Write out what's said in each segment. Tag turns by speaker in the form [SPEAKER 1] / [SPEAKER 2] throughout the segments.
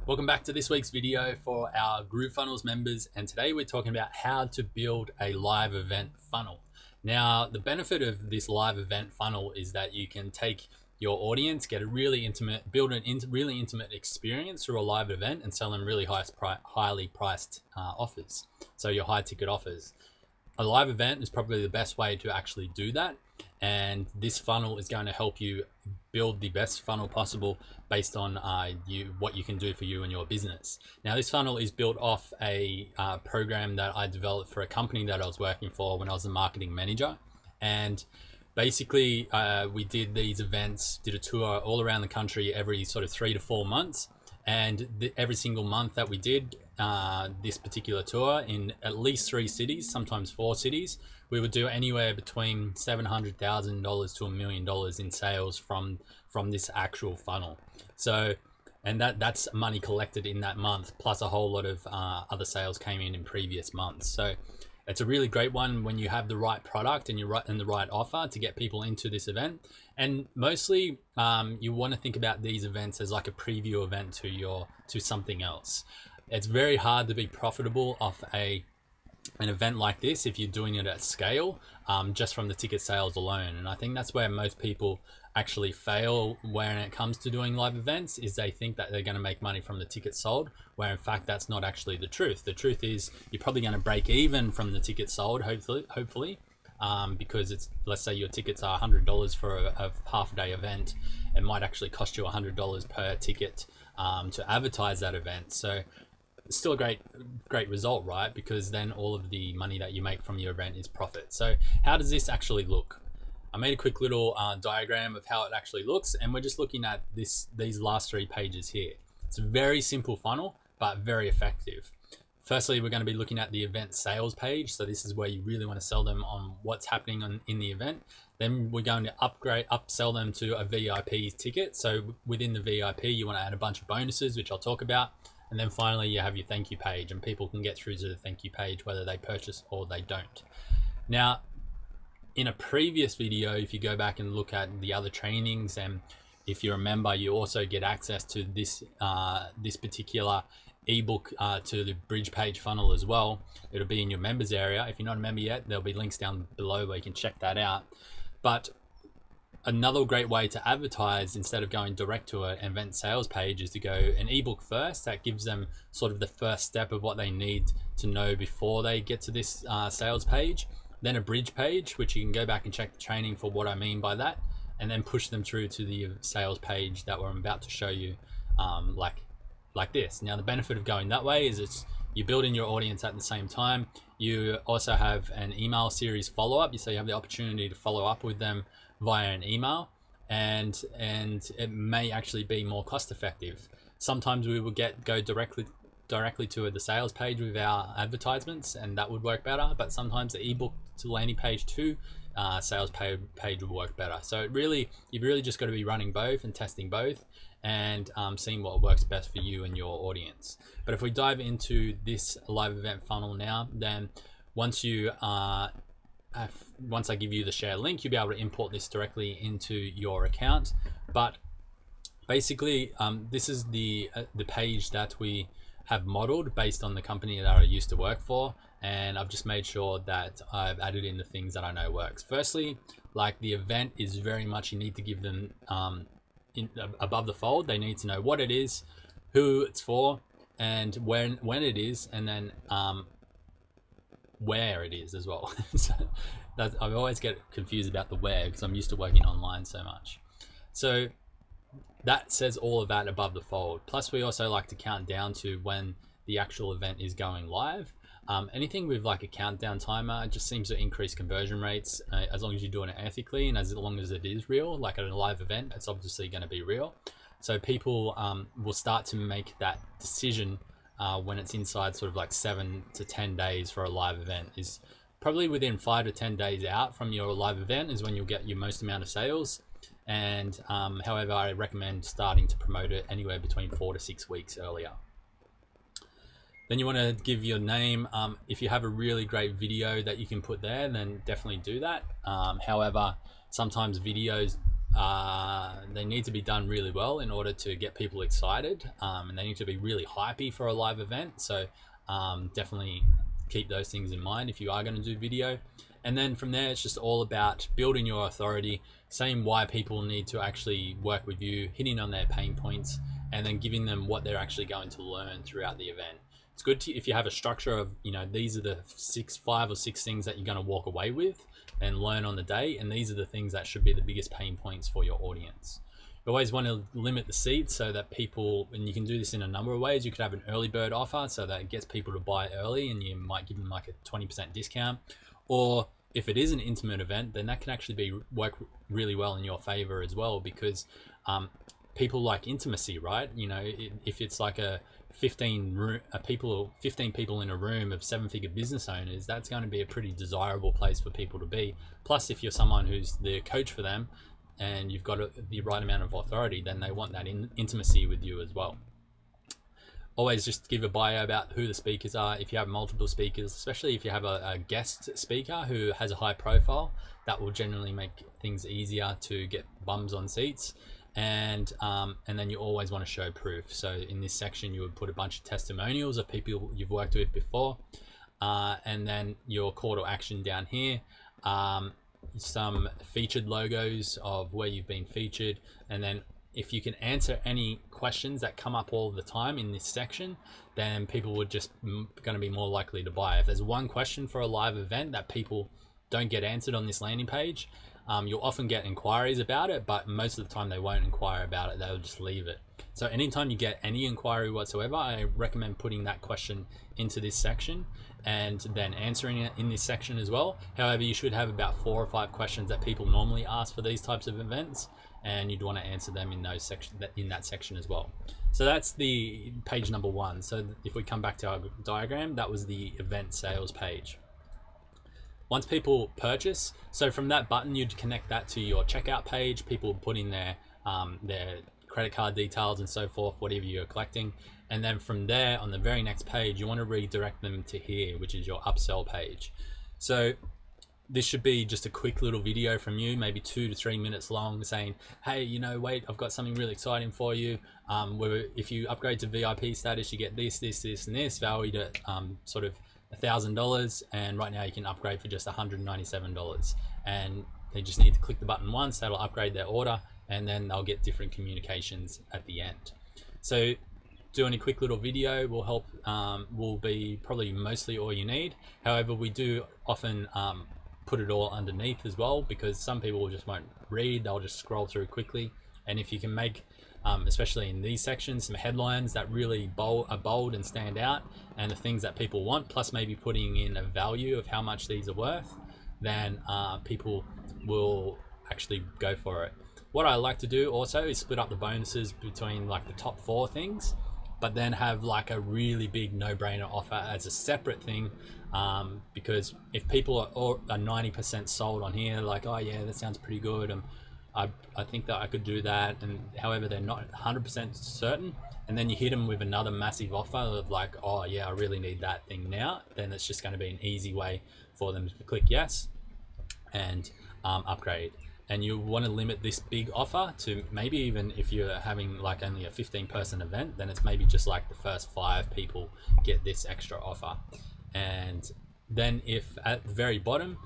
[SPEAKER 1] Welcome back to this week's video for our GrooveFunnels members, and today we're talking about how to build a live event funnel. Now, the benefit of this live event funnel is that you can take your audience, get a really intimate, build a really intimate experience through a live event and sell them really highly priced offers. So your high ticket offers. A live event is probably the best way to actually do that. And this funnel is going to help you build the best funnel possible based on what you can do for you and your business. Now, this funnel is built off a program that I developed for a company that I was working for when I was a marketing manager. And basically, we did these events, did a tour all around the country every sort of 3 to 4 months. And every single month that we did this particular tour in at least 3 cities, sometimes 4 cities, we would do anywhere between $700,000 to $1 million in sales from this actual funnel. So, and that's money collected in that month, plus a whole lot of other sales came in previous months. So it's a really great one when you have the right product and the right offer to get people into this event. And mostly you want to think about these events as like a preview event to something else. It's very hard to be profitable off an event like this if you're doing it at scale, just from the ticket sales alone. And I think that's where most people actually fail when it comes to doing live events, is they think that they're going to make money from the tickets sold, where in fact that's not actually the truth. The truth is you're probably going to break even from the tickets sold, hopefully, because it's, let's say your tickets are $100 for a half a day event. It might actually cost you $100 per ticket to advertise that event. So it's still a great result, right? Because then all of the money that you make from your event is profit. So how does this actually look? I made a quick little diagram of how it actually looks, and we're just looking at these last 3 pages here. It's a very simple funnel, but very effective. Firstly, we're going to be looking at the event sales page. So this is where you really want to sell them on what's happening in the event. Then we're going to upsell them to a VIP ticket. So within the VIP, you want to add a bunch of bonuses, which I'll talk about. And then finally, you have your thank you page, and people can get through to the thank you page whether they purchase or they don't. Now, in a previous video, if you go back and look at the other trainings, and if you're a member, you also get access to this particular ebook to the bridge page funnel as well. It'll be in your members area. If you're not a member yet, there'll be links down below where you can check that out. But another great way to advertise instead of going direct to an event sales page is to go an ebook first. That gives them sort of the first step of what they need to know before they get to this sales page. Then a bridge page, which you can go back and check the training for what I mean by that, and then push them through to the sales page that I'm about to show you, like this. Now, the benefit of going that way is you're building your audience at the same time. You also have an email series follow-up, so you have the opportunity to follow up with them via an email, and it may actually be more cost effective. Sometimes we will go directly to the sales page with our advertisements, and that would work better, but sometimes the ebook to landing page to sales page would work better. So you've really just got to be running both and testing both, and seeing what works best for you and your audience. But if we dive into this live event funnel now, then once I give you the share link, you'll be able to import this directly into your account. But basically, this is the page that we have modeled based on the company that I used to work for, and I've just made sure that I've added in the things that I know works. Firstly, like the event is very much, you need to give them above the fold. They need to know what it is, who it's for, and when it is, and then where it is as well. So I always get confused about the where because I'm used to working online so much. So that says all of that above the fold. Plus, we also like to count down to when the actual event is going live. Anything with like a countdown timer just seems to increase conversion rates, as long as you're doing it ethically and as long as it is real. Like at a live event, it's obviously going to be real. So people will start to make that decision when it's inside sort of like 7 to 10 days for a live event. Is probably within 5 to 10 days out from your live event is when you'll get your most amount of sales. And however, I recommend starting to promote it anywhere between 4 to 6 weeks earlier. Then you want to give your name. If you have a really great video that you can put there, then definitely do that. However, sometimes videos they need to be done really well in order to get people excited, and they need to be really hypey for a live event. So definitely keep those things in mind if you are going to do video. And then from there, it's just all about building your authority, saying why people need to actually work with you, hitting on their pain points, and then giving them what they're actually going to learn throughout the event. It's good if you have a structure of, these are the 5 or 6 things that you're going to walk away with and learn on the day, and these are the things that should be the biggest pain points for your audience. You always want to limit the seats so that people, and you can do this in a number of ways. You could have an early bird offer so that it gets people to buy early, and you might give them like a 20% discount. Or if it is an intimate event, then that can actually work really well in your favor as well, because people like intimacy, right? If it's like a 15 people in a room of 7-figure business owners, that's going to be a pretty desirable place for people to be. Plus, if you're someone who's the coach for them and you've got the right amount of authority, then they want that intimacy with you as well. Always just give a bio about who the speakers are. If you have multiple speakers, especially if you have a guest speaker who has a high profile, that will generally make things easier to get bums on seats. And then you always want to show proof. So in this section, you would put a bunch of testimonials of people you've worked with before, and then your call to action down here, some featured logos of where you've been featured, and then if you can answer any questions that come up all the time in this section, then people would just going to be more likely to buy. If there's one question for a live event that people don't get answered on this landing page, you'll often get inquiries about it, but most of the time they won't inquire about it. They'll just leave it. So anytime you get any inquiry whatsoever, I recommend putting that question into this section and then answering it in this section as well. However, you should have about 4 or 5 questions that people normally ask for these types of events, and you'd want to answer them in that section as well. So that's the page number 1. So if we come back to our diagram, that was the event sales page. Once people purchase, so from that button, you'd connect that to your checkout page. People put in their credit card details and so forth, whatever you're collecting. And then from there, on the very next page, you want to redirect them to here, which is your upsell page. So this should be just a quick little video from you, maybe 2 to 3 minutes long, saying, hey, wait, I've got something really exciting for you. If you upgrade to VIP status, you get this, and this, valued at sort of $1,000, and right now you can upgrade for just $197, and they just need to click the button once. That'll upgrade their order, and then they'll get different communications at the end. So doing a quick little video will help, will be probably mostly all you need. However, we do often put it all underneath as well, because some people just won't read, they'll just scroll through quickly. And if you can make especially in these sections, some headlines that really are bold and stand out, and the things that people want, plus maybe putting in a value of how much these are worth, then people will actually go for it. What I like to do also is split up the bonuses between like the top 4 things, but then have like a really big no-brainer offer as a separate thing, because if people are 90% sold on here, like, oh yeah, that sounds pretty good, I think that I could do that, and however they're not 100% certain, and then you hit them with another massive offer of like, oh yeah, I really need that thing now, then it's just going to be an easy way for them to click yes and upgrade. And you want to limit this big offer to maybe, even if you're having like only a 15-person event, then it's maybe just like the first 5 people get this extra offer. And then if at the very bottom,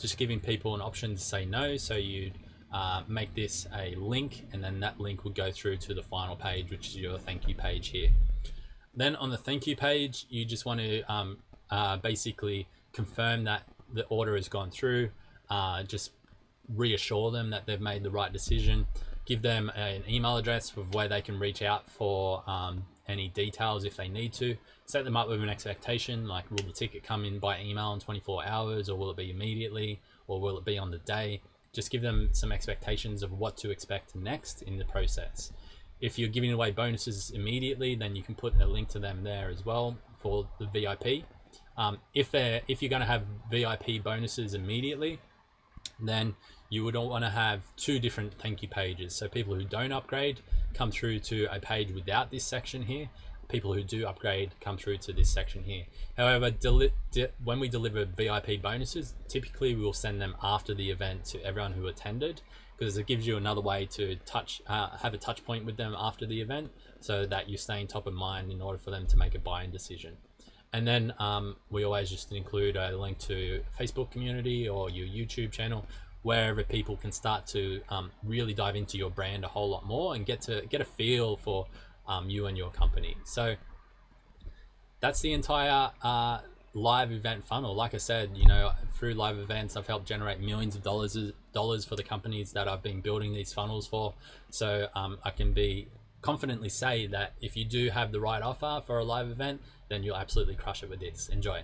[SPEAKER 1] just giving people an option to say no, so you'd make this a link, and then that link would go through to the final page, which is your thank you page here. Then on the thank you page, you just want to basically confirm that the order has gone through, just reassure them that they've made the right decision, give them an email address of where they can reach out for any details if they need to, set them up with an expectation, like will the ticket come in by email in 24 hours, or will it be immediately, or will it be on the day? Just give them some expectations of what to expect next in the process. If you're giving away bonuses immediately, then you can put a link to them there as well for the VIP. If you're going to have VIP bonuses immediately, then you would want to have 2 different thank you pages. So people who don't upgrade come through to a page without this section here. People who do upgrade come through to this section here. However, when we deliver VIP bonuses, typically we will send them after the event to everyone who attended. because it gives you another way to have a touch point with them after the event, so that you're staying top of mind in order for them to make a buying decision. And then we always just include a link to Facebook community or your YouTube channel, wherever people can start to really dive into your brand a whole lot more and get a feel for you and your company. So that's the entire live event funnel. Like I said, through live events, I've helped generate millions of dollars for the companies that I've been building these funnels for. So I can confidently say that if you do have the right offer for a live event, then you'll absolutely crush it with this. Enjoy.